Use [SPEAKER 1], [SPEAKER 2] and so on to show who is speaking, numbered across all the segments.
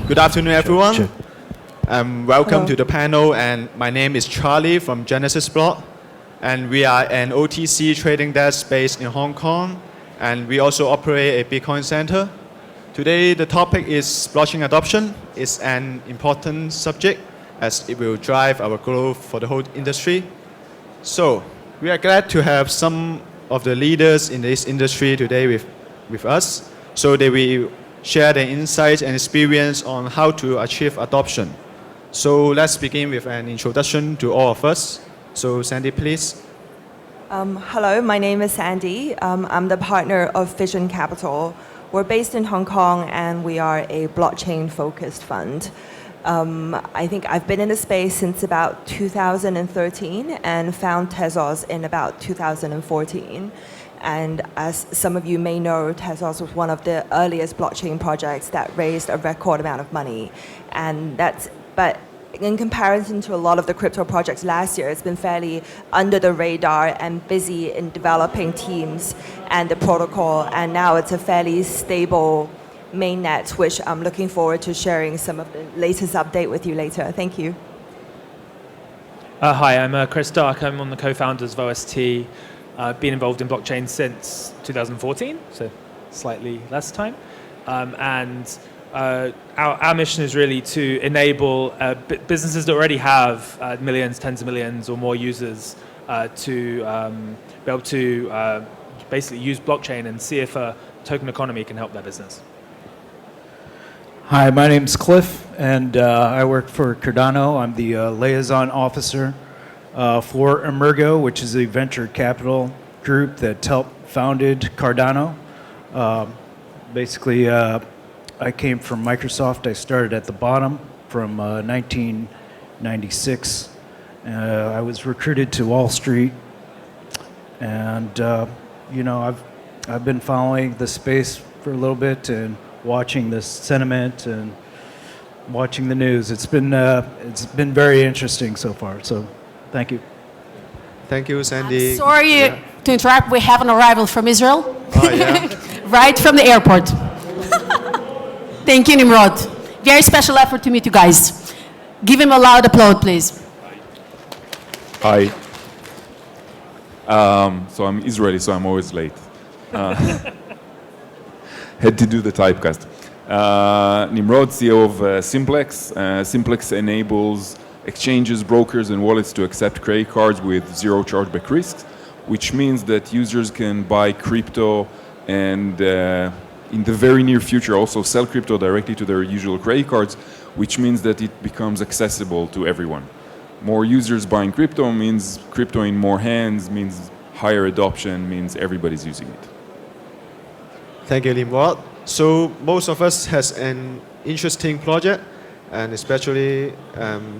[SPEAKER 1] Good afternoon, everyone.
[SPEAKER 2] Sure.
[SPEAKER 1] Welcome
[SPEAKER 3] Hello.
[SPEAKER 1] to the panel, and my name is Charlie from Genesis Block, and we are an OTC trading desk based in Hong Kong, and we also operate a Bitcoin center. Today, the topic is blockchain adoption. It's an important subject as it will drive our growth for the whole industry. So, we are glad to have some of the leaders in this industry today with us, so they will share their insights and experience on how to achieve adoption. So let's begin with an introduction to all of us. So Sandy, please.
[SPEAKER 3] Hello, my name is Sandy. I'm the partner of Vision Capital. We're based in Hong Kong and we are a blockchain-focused fund. I think I've been in the space since about 2013 and found Tezos in about 2014. And as some of you may know, Tezos was one of the earliest blockchain projects that raised a record amount of money. But in comparison to a lot of the crypto projects last year, it's been fairly under the radar and busy in developing teams and the protocol. And now it's a fairly stable mainnet, which I'm looking forward to sharing some of the latest update with you later. Thank you.
[SPEAKER 4] Hi, I'm Chris Dark. I'm one of the co-founders of OST. I've been involved in blockchain since 2014, so slightly less time. Our mission is really to enable businesses that already have millions, tens of millions or more users to be able to basically use blockchain and see if a token economy can help their business.
[SPEAKER 2] Hi, my name's Cliff, and I work for Cardano. I'm the liaison officer for Emergo, which is a venture capital group that founded Cardano. Basically, I came from Microsoft. I started at the bottom from 1996. I was recruited to Wall Street, and I've been following the space for a little bit and watching the sentiment and watching the news. It's been very interesting so far. So, thank you.
[SPEAKER 1] Thank you, Sandy.
[SPEAKER 5] I'm sorry to interrupt. We have an arrival from Israel.
[SPEAKER 1] Oh, yeah.
[SPEAKER 5] Right from the airport. Thank you, Nimrod. Very special effort to meet you guys. Give him a loud applause, please.
[SPEAKER 6] Hi. So I'm Israeli, so I'm always late. Had to do the typecast. Nimrod, CEO of Simplex. Simplex enables exchanges, brokers, and wallets to accept credit cards with zero chargeback risks, which means that users can buy crypto and in the very near future also sell crypto directly to their usual credit cards, which means that it becomes accessible to everyone. More users buying crypto means crypto in more hands, means higher adoption, means everybody's using it.
[SPEAKER 1] Thank you, Nimrod. So most of us has an interesting project, and especially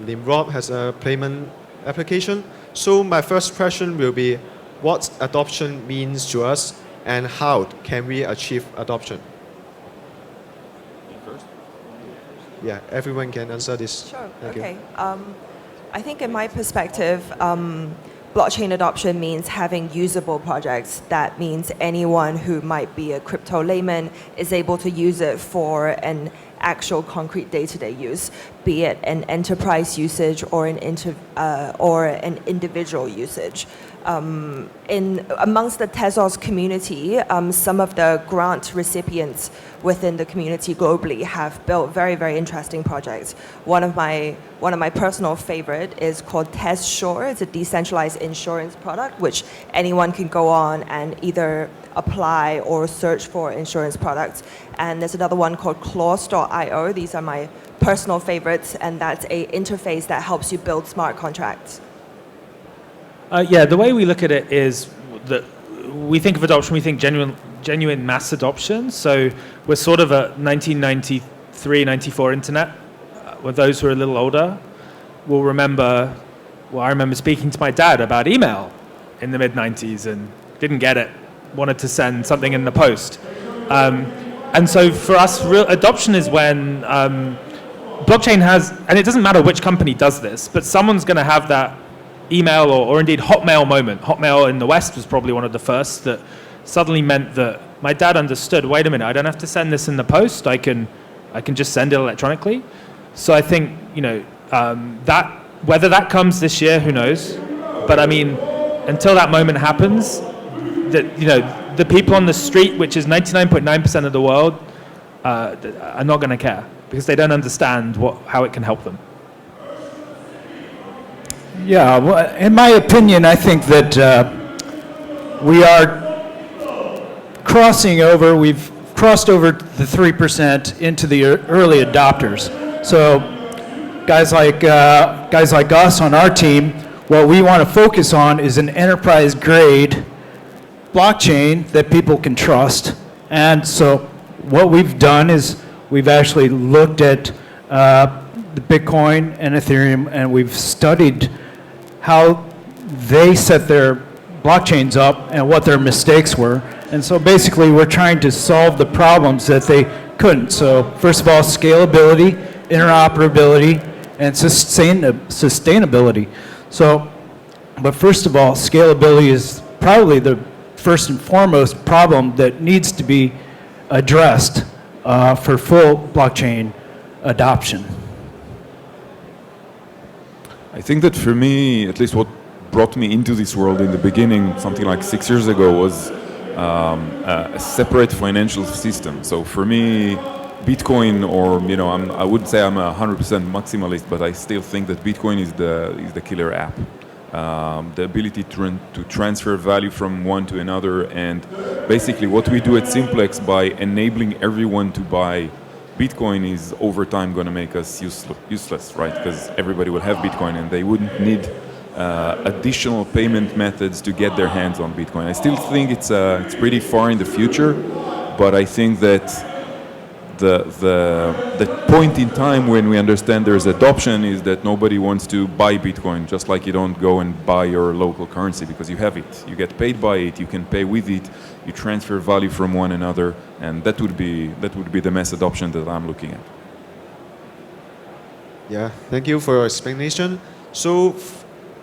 [SPEAKER 1] Nimrod has a payment application. So my first question will be, what adoption means to us, and how can we achieve adoption?
[SPEAKER 6] First?
[SPEAKER 1] Yeah, everyone can answer this.
[SPEAKER 3] Sure.
[SPEAKER 1] Thank
[SPEAKER 3] Okay.
[SPEAKER 1] you.
[SPEAKER 3] I think in my perspective, blockchain adoption means having usable projects. That means anyone who might be a crypto layman is able to use it for an actual concrete day-to-day use, be it an enterprise usage or an individual usage. Amongst the Tezos community, some of the grant recipients within the community globally have built very, very interesting projects. One of my personal favorite is called TezSure. It's a decentralized insurance product, which anyone can go on and either apply or search for insurance products. And there's another one called Clause.io. These are my personal favorites, and that's an interface that helps you build smart contracts.
[SPEAKER 4] The way we look at it is that we think of adoption, we think genuine mass adoption. So we're sort of a 1993, 94 internet. With those who are a little older will remember, I remember speaking to my dad about email in the mid-90s and didn't get it, wanted to send something in the post. And so for us, real adoption is when blockchain has, and it doesn't matter which company does this, but someone's going to have that email or indeed Hotmail moment. Hotmail in the West was probably one of the first that suddenly meant that my dad understood, wait a minute, I don't have to send this in the post. I can I can just send it electronically. So I think, that whether that comes this year, who knows? But I mean, until that moment happens, the people on the street, which is 99.9% of the world, are not going to care because they don't understand how it can help them.
[SPEAKER 2] Yeah, well, in my opinion, I think that we are crossing over. We've crossed over the 3% into the early adopters. So, guys like us on our team, what we want to focus on is an enterprise-grade blockchain that people can trust. And so, what we've done is we've actually looked at the Bitcoin and Ethereum, and we've studied how they set their blockchains up and what their mistakes were. And so basically we're trying to solve the problems that they couldn't. So first of all, scalability, interoperability, and sustainability. So, but first of all, scalability is probably the first and foremost problem that needs to be addressed for full blockchain adoption.
[SPEAKER 6] I think that for me, at least what brought me into this world in the beginning, something like 6 years ago, was a separate financial system. So for me, Bitcoin, or I wouldn't say I'm 100% maximalist, but I still think that Bitcoin is the killer app. The ability to transfer value from one to another, and basically what we do at Simplex by enabling everyone to buy Bitcoin is over time going to make us useless, right? Because everybody will have Bitcoin and they wouldn't need additional payment methods to get their hands on Bitcoin. I still think it's pretty far in the future, but I think that the point in time when we understand there's adoption is that nobody wants to buy Bitcoin, just like you don't go and buy your local currency because you have it. You get paid by it, you can pay with it, you transfer value from one another, and that would be the mass adoption that I'm looking at.
[SPEAKER 1] Yeah, thank you for your explanation. So,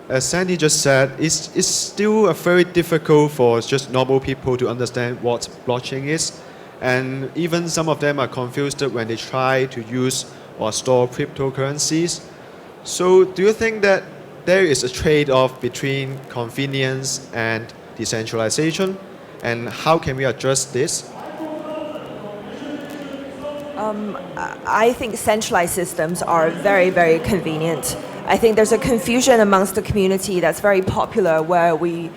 [SPEAKER 1] as Sandy just said, it's still very difficult for just normal people to understand what blockchain is. And even some of them are confused when they try to use or store cryptocurrencies. So do you think that there is a trade-off between convenience and decentralization? And how can we address this?
[SPEAKER 3] I think centralized systems are very, very convenient. I think there's a confusion amongst the community that's very popular where we're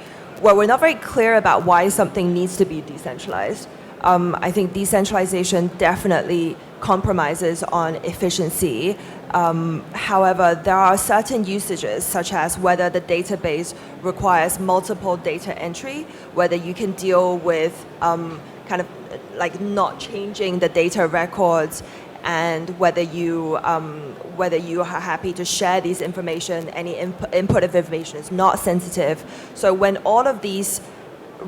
[SPEAKER 3] not very clear about why something needs to be decentralized. I think decentralization definitely compromises on efficiency. However, there are certain usages, such as whether the database requires multiple data entry, whether you can deal with kind of like not changing the data records, and whether you are happy to share these information, any input of information is not sensitive. So when all of these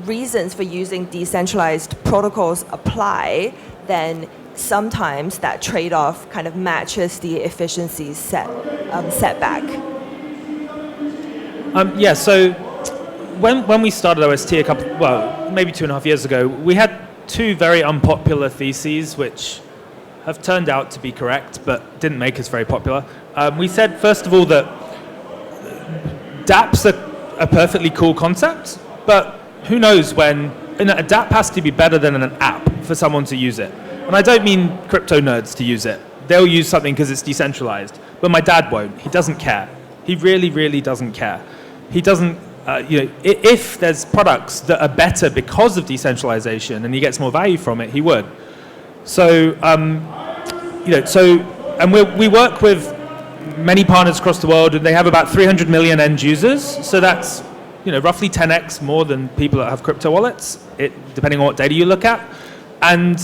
[SPEAKER 3] reasons for using decentralized protocols apply, then sometimes that trade-off kind of matches the efficiency setback.
[SPEAKER 4] Yeah, so when we started OST maybe 2.5 years ago, we had two very unpopular theses which have turned out to be correct but didn't make us very popular. We said, first of all, that dApps are a perfectly cool concept, but who knows when a dApp has to be better than an app for someone to use it. And I don't mean crypto nerds to use it. They'll use something because it's decentralized. But my dad won't. He doesn't care. He really, really doesn't care. He doesn't, if there's products that are better because of decentralization and he gets more value from it, he would. So, we work with many partners across the world, and they have about 300 million end users. So that's roughly 10x more than people that have crypto wallets, depending on what data you look at. And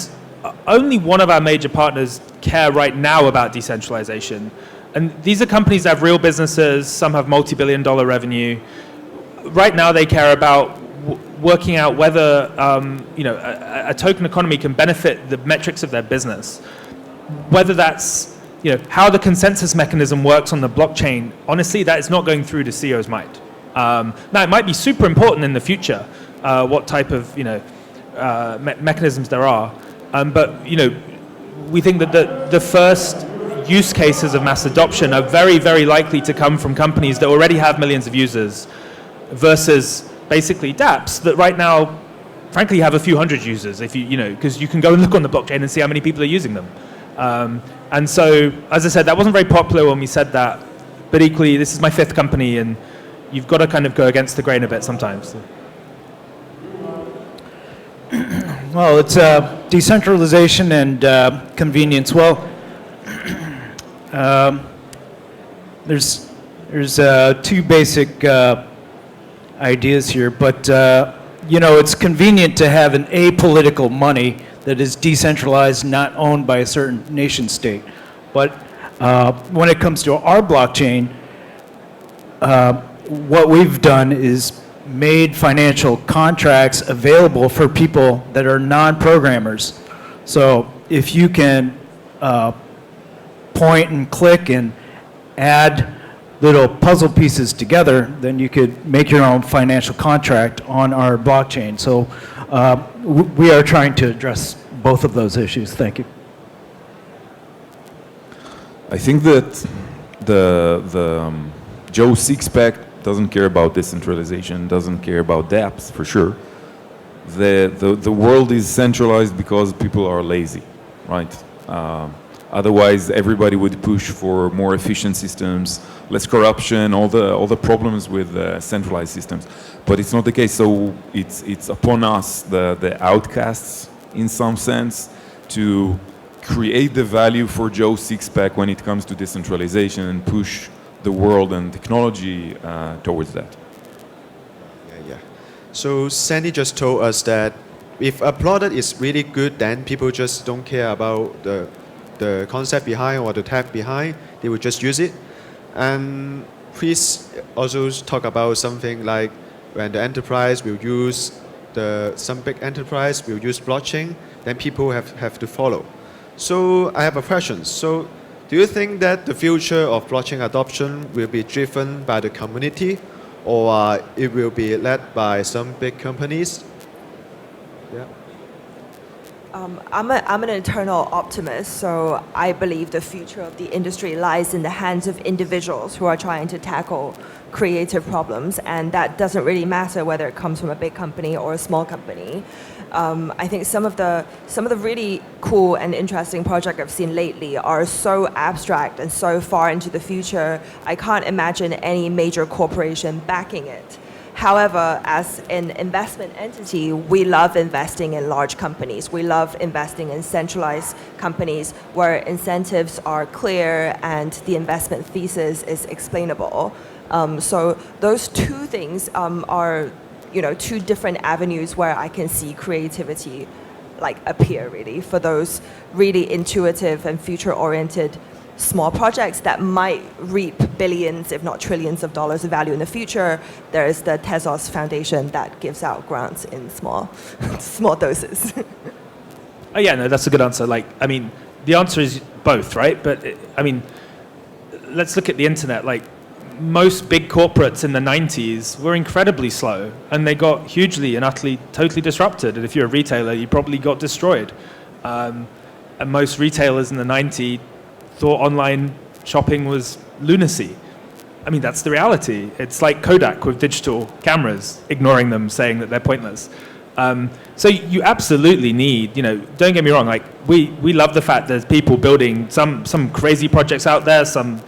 [SPEAKER 4] only one of our major partners care right now about decentralization. And these are companies that have real businesses, some have multi-billion-dollar revenue. Right now they care about working out whether a token economy can benefit the metrics of their business. Whether that's how the consensus mechanism works on the blockchain, honestly, that is not going through the CEO's mind. Now, it might be super important in the future what type of mechanisms there are, but we think that the first use cases of mass adoption are very, very likely to come from companies that already have millions of users versus basically dApps that right now, frankly, have a few hundred users, if because you can go and look on the blockchain and see how many people are using them. And so, as I said, that wasn't very popular when we said that, but equally, this is my 5th company, and you've got to kind of go against the grain a bit sometimes.
[SPEAKER 2] Well, it's decentralization and convenience. Well, there's 2 basic ideas here, but it's convenient to have an apolitical money that is decentralized, not owned by a certain nation state. But when it comes to our blockchain, what we've done is made financial contracts available for people that are non-programmers. So if you can point and click and add little puzzle pieces together, then you could make your own financial contract on our blockchain. So we are trying to address both of those issues. Thank you.
[SPEAKER 6] I think that the Joe Sixpack doesn't care about decentralization, doesn't care about dApps for sure. The world is centralized because people are lazy, right? Otherwise, everybody would push for more efficient systems, less corruption, all the problems with centralized systems. But it's not the case. So it's upon us, the outcasts, in some sense, to create the value for Joe Sixpack when it comes to decentralization and push the world and technology towards that.
[SPEAKER 1] Yeah. So Sandy just told us that if a product is really good, then people just don't care about the concept behind or the tech behind. They will just use it. And please also talk about something like when the enterprise will use some big enterprise will use blockchain, then people have to follow. So I have a question. So do you think that the future of blockchain adoption will be driven by the community, or it will be led by some big companies? Yeah.
[SPEAKER 3] I'm an eternal optimist, so I believe the future of the industry lies in the hands of individuals who are trying to tackle creative problems, and that doesn't really matter whether it comes from a big company or a small company. I think some of the really cool and interesting projects I've seen lately are so abstract and so far into the future, I can't imagine any major corporation backing it. However, as an investment entity, we love investing in large companies. We love investing in centralized companies where incentives are clear and the investment thesis is explainable. So those 2 things are 2 different avenues where I can see creativity appear really for those really intuitive and future-oriented small projects that might reap billions, if not trillions of dollars of value in the future. There's the Tezos Foundation that gives out grants in small doses.
[SPEAKER 4] Oh yeah, no, that's a good answer. The answer is both, right? But let's look at the internet. Most big corporates in the 90s were incredibly slow, and they got hugely and utterly, totally disrupted. And if you're a retailer, you probably got destroyed. And most retailers in the 90s thought online shopping was lunacy. That's the reality. It's like Kodak with digital cameras, ignoring them, saying that they're pointless. So you absolutely need, don't get me wrong, we love the fact there's people building some crazy projects out there, some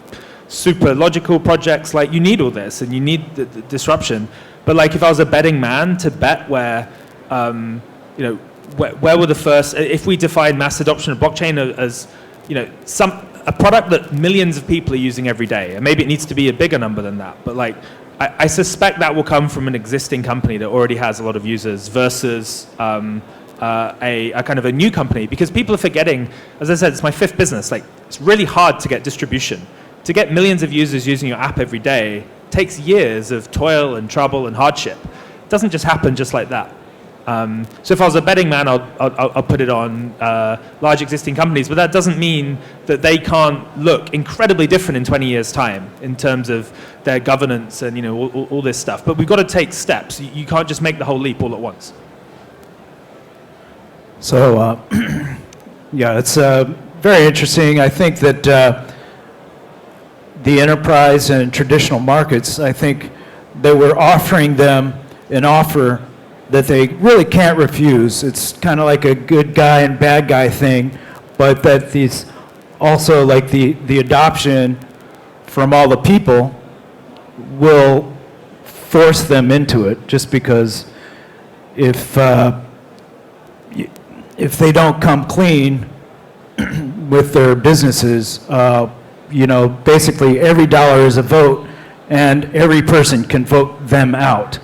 [SPEAKER 4] super logical projects. You need all this, and you need the disruption. But if I was a betting man to bet where were the first, if we define mass adoption of blockchain as a product that millions of people are using every day, and maybe it needs to be a bigger number than that, but I suspect that will come from an existing company that already has a lot of users versus a kind of a new company, because people are forgetting, as I said, it's my 5th business, it's really hard to get distribution. To get millions of users using your app every day takes years of toil and trouble and hardship. It doesn't just happen just like that. So if I was a betting man, I'll put it on large existing companies, but that doesn't mean that they can't look incredibly different in 20 years' time in terms of their governance and all this stuff. But we've got to take steps. You can't just make the whole leap all at once.
[SPEAKER 2] So yeah, it's very interesting. I think that the enterprise and traditional markets, I think that we're offering them an offer that they really can't refuse. It's kind of like a good guy and bad guy thing, but that these also like the adoption from all the people will force them into it, just because if they don't come clean with their businesses, basically every dollar is a vote, and every person can vote them out.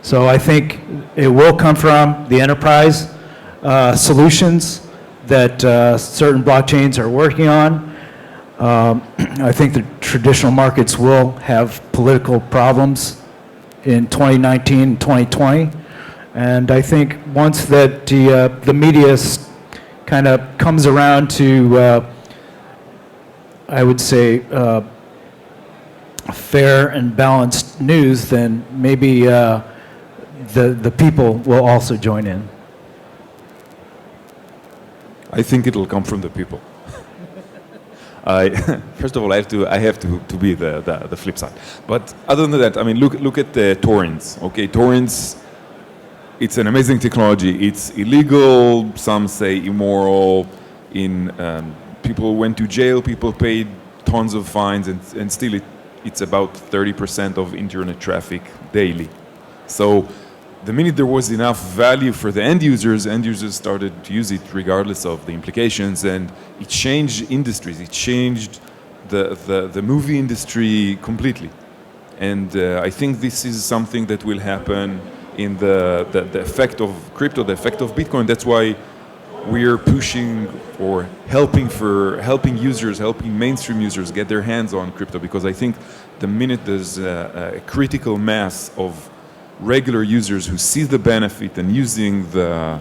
[SPEAKER 2] So I think it will come from the enterprise solutions that certain blockchains are working on. I think the traditional markets will have political problems in 2019 and 2020. And I think once that the media kind of comes around to, I would say, fair and balanced news, then maybe the people will also join in.
[SPEAKER 6] I think it'll come from the people. First of all, I have to be the flip side. But other than that, I mean, look at the torrents. Okay, torrents. It's an amazing technology. It's illegal. Some say immoral. People went to jail. People paid tons of fines, and still it's about 30% of internet traffic daily. So the minute there was enough value for the end users started to use it regardless of the implications, and it changed industries. It changed the movie industry completely. And I think this is something that will happen in the effect of crypto, the effect of Bitcoin. That's why we're pushing or helping users, helping mainstream users get their hands on crypto, because I think the minute there's a critical mass of regular users who see the benefit and using the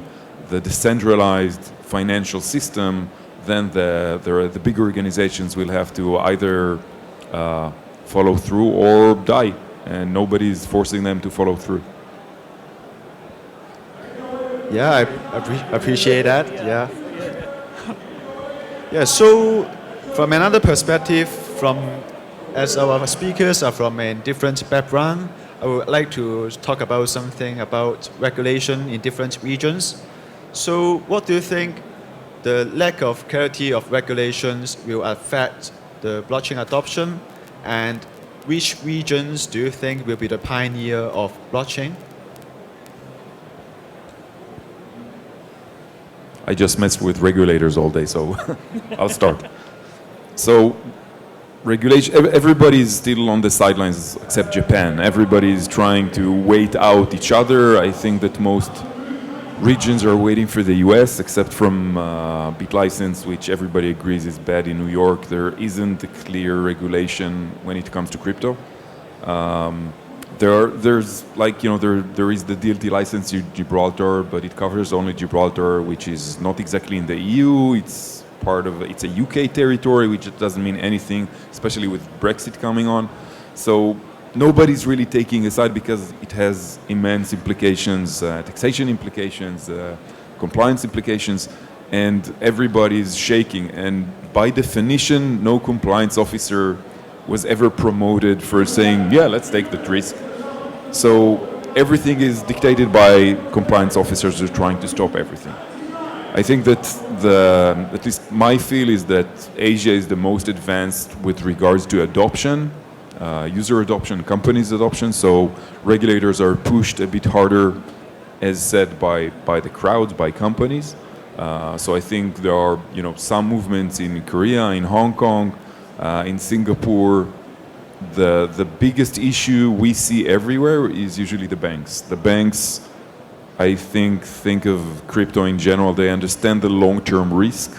[SPEAKER 6] decentralized financial system, then the big organizations will have to either follow through or die, and nobody's forcing them to follow through.
[SPEAKER 1] Yeah, I appreciate that. Yeah. Yeah. So, from another perspective, as our speakers are from a different background, I would like to talk about something about regulation in different regions. So, what do you think the lack of clarity of regulations will affect the blockchain adoption, and which regions do you think will be the pioneer of blockchain?
[SPEAKER 6] I just messed with regulators all day, so I'll start. So, regulation, everybody's still on the sidelines except Japan. Everybody's trying to wait out each other. I think that most regions are waiting for the US, except from BitLicense, which everybody agrees is bad in New York. There isn't a clear regulation when it comes to crypto. There is the DLT license in Gibraltar, but it covers only Gibraltar, which is not exactly in the EU. It's a UK territory, which doesn't mean anything, especially with Brexit coming on. So nobody's really taking a side because it has immense implications, taxation implications, compliance implications, and everybody's shaking. And by definition, no compliance officer was ever promoted for saying, yeah, let's take that risk. So everything is dictated by compliance officers who are trying to stop everything. I think that at least my feel is that Asia is the most advanced with regards to adoption, user adoption, companies adoption. So regulators are pushed a bit harder, as said, by the crowds, by companies. So I think there are some movements in Korea, in Hong Kong, in Singapore. The biggest issue we see everywhere is usually the banks. The banks, I think of crypto in general, they understand the long-term risk,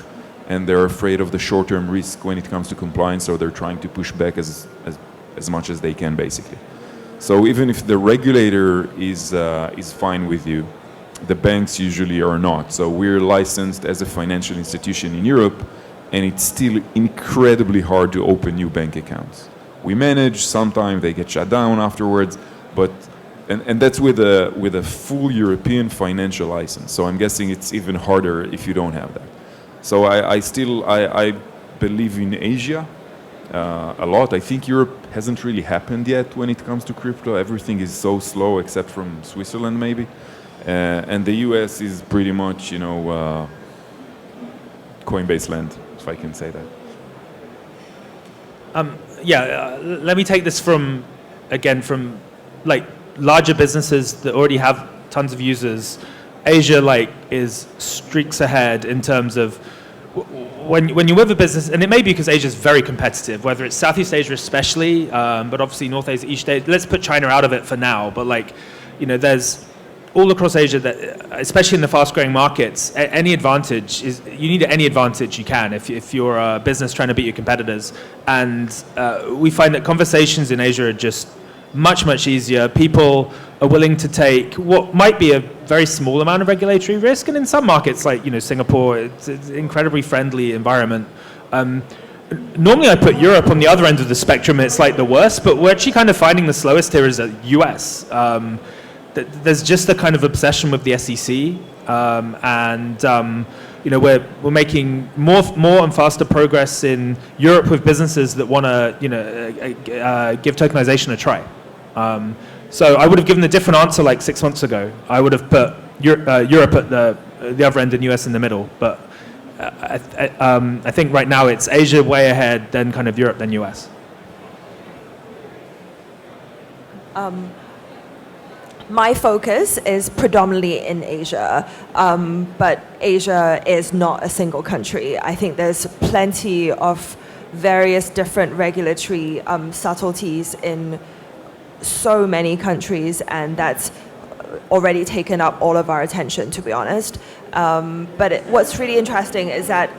[SPEAKER 6] and they're afraid of the short-term risk when it comes to compliance, so they're trying to push back as much as they can, basically. So even if the regulator is fine with you, the banks usually are not. So we're licensed as a financial institution in Europe, and it's still incredibly hard to open new bank accounts. We manage, sometimes they get shut down afterwards, but and that's with a full European financial license. So I'm guessing it's even harder if you don't have that. So I believe in Asia a lot. I think Europe hasn't really happened yet when it comes to crypto. Everything is so slow, except from Switzerland maybe, and the US is pretty much, you know, Coinbase land, if I can say that.
[SPEAKER 4] Let me take this from like larger businesses that already have tons of users. Asia is streaks ahead in terms of when you're with a business, and it may be because Asia is very competitive, whether it's Southeast Asia especially, but obviously North Asia, East Asia. Let's put China out of it for now, but there's all across Asia that, especially in the fast-growing markets, any advantage is, you need any advantage you can if you're a business trying to beat your competitors. And we find that conversations in Asia are just much easier. People are willing to take what might be a very small amount of regulatory risk, and in some markets like Singapore, it's an incredibly friendly environment. Normally I put Europe on the other end of the spectrum, it's like the worst, but we're actually kind of finding the slowest here is the US. There's just a kind of obsession with the SEC, we're making more and faster progress in Europe with businesses that want to give tokenization a try. So I would have given a different answer like 6 months ago. I would have put Europe at the other end and US in the middle, but I think right now it's Asia way ahead, then kind of Europe, then US.
[SPEAKER 3] My focus is predominantly in Asia, but Asia is not a single country. I think there's plenty of various different regulatory subtleties in so many countries, and that's already taken up all of our attention, to be honest. But what's really interesting is that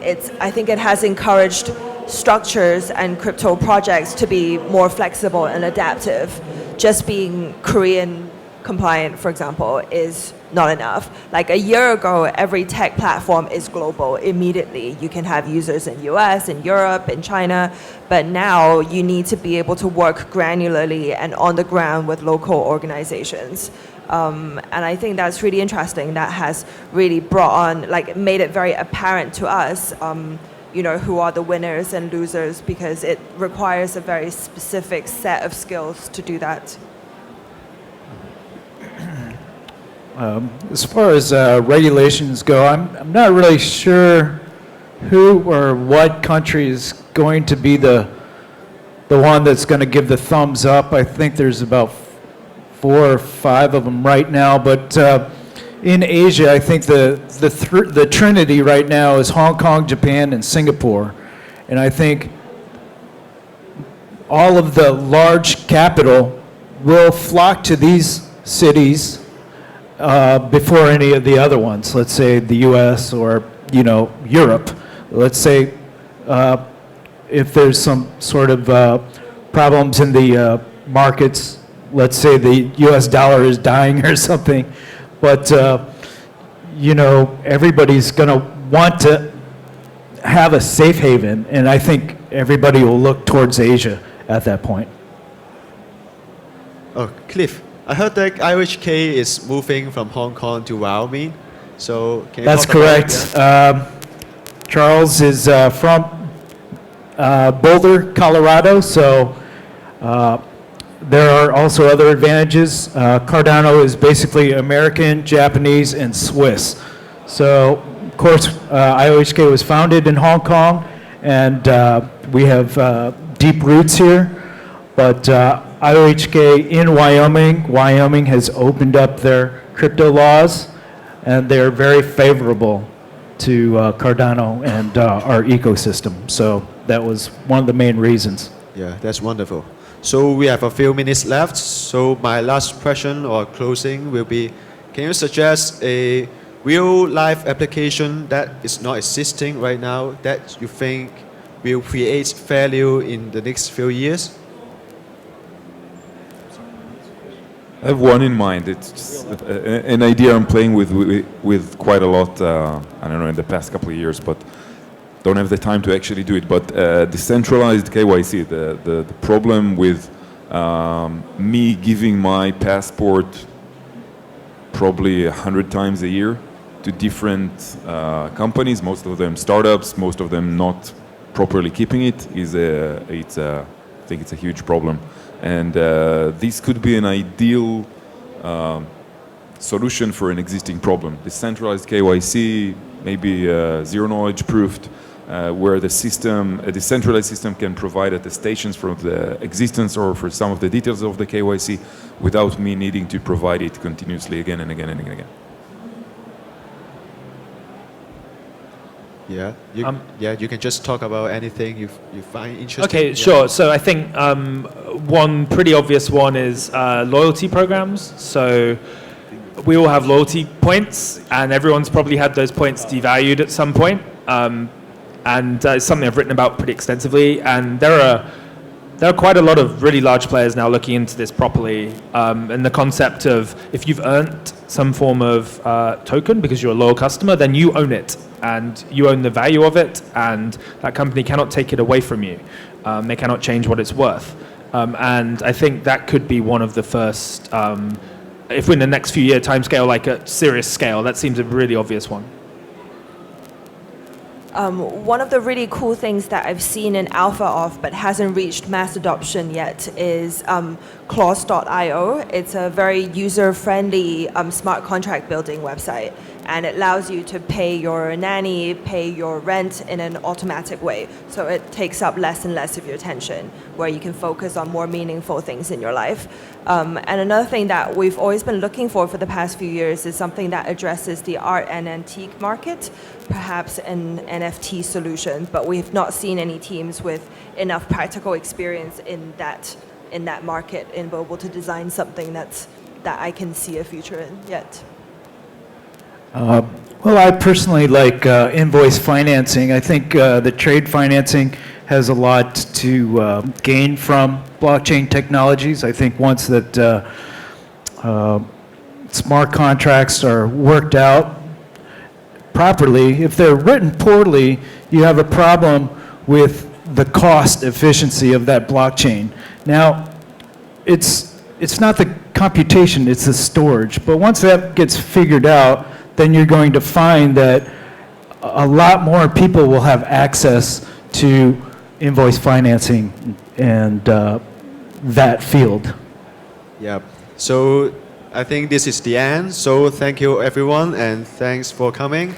[SPEAKER 3] I think it has encouraged structures and crypto projects to be more flexible and adaptive. Just being Korean compliant, for example, is not enough. Like a year ago, every tech platform is global immediately. You can have users in US, in Europe, in China, but now you need to be able to work granularly and on the ground with local organizations. And I think that's really interesting. That has really brought on, made it very apparent to us, who are the winners and losers, because it requires a very specific set of skills to do that.
[SPEAKER 2] As far as regulations go, I'm not really sure who or what country is going to be the one that's going to give the thumbs up. I think there's about 4 or 5 of them right now, but in Asia, I think the trinity right now is Hong Kong, Japan, and Singapore, and I think all of the large capital will flock to these cities before any of the other ones, let's say the US or Europe. Let's say if there's some sort of problems in the markets, let's say the US dollar is dying or something, but everybody's going to want to have a safe haven, and I think everybody will look towards Asia at that point.
[SPEAKER 1] Oh, Cliff, I heard that IOHK is moving from Hong Kong to Wyoming. So can you
[SPEAKER 2] That's
[SPEAKER 1] talk about
[SPEAKER 2] correct.
[SPEAKER 1] that?
[SPEAKER 2] Charles is from Boulder, Colorado, so there are also other advantages. Cardano is basically American, Japanese, and Swiss. So, of course, IOHK was founded in Hong Kong, and we have deep roots here. But IOHK in Wyoming has opened up their crypto laws, and they're very favorable to Cardano and our ecosystem. So that was one of the main reasons.
[SPEAKER 1] Yeah, that's wonderful. So we have a few minutes left. So my last question or closing will be, can you suggest a real-life application that is not existing right now that you think will create value in the next few years?
[SPEAKER 6] I have one in mind. It's just an idea I'm playing with quite a lot, I don't know, in the past couple of years, but don't have the time to actually do it. But decentralized KYC, the problem with me giving my passport probably 100 times a year to different companies, most of them startups, most of them not properly keeping it, I think it's a huge problem. And this could be an ideal solution for an existing problem. Decentralized KYC, maybe zero knowledge proofed, where the system, a decentralized system can provide attestations from the existence or for some of the details of the KYC without me needing to provide it continuously again and again and again and again.
[SPEAKER 1] Yeah, you can just talk about anything you find interesting.
[SPEAKER 4] Okay,
[SPEAKER 1] Yeah.
[SPEAKER 4] sure. So I think one pretty obvious one is loyalty programs. So we all have loyalty points, and everyone's probably had those points devalued at some point. And it's something I've written about pretty extensively. And there are quite a lot of really large players now looking into this properly. And the concept of if you've earned some form of token because you're a loyal customer, then you own it. And you own the value of it, and that company cannot take it away from you. They cannot change what it's worth. And I think that could be one of the first, if we're in the next few year timescale, like a serious scale, that seems a really obvious one.
[SPEAKER 3] One of the really cool things that I've seen in alpha of but hasn't reached mass adoption yet is Clause.io. It's a very user-friendly smart contract building website, and it allows you to pay your nanny, pay your rent in an automatic way. So it takes up less and less of your attention, where you can focus on more meaningful things in your life. And another thing that we've always been looking for the past few years is something that addresses the art and antique market, perhaps an NFT solution, but we've not seen any teams with enough practical experience in that market and be able to design something that I can see a future in yet.
[SPEAKER 2] Well, I personally like invoice financing. I think the trade financing has a lot to gain from blockchain technologies. I think once that smart contracts are worked out properly, if they're written poorly, you have a problem with the cost efficiency of that blockchain. Now, it's not the computation, it's the storage. But once that gets figured out, then you're going to find that a lot more people will have access to invoice financing and that field.
[SPEAKER 1] Yeah. So I think this is the end. So thank you everyone, and thanks for coming.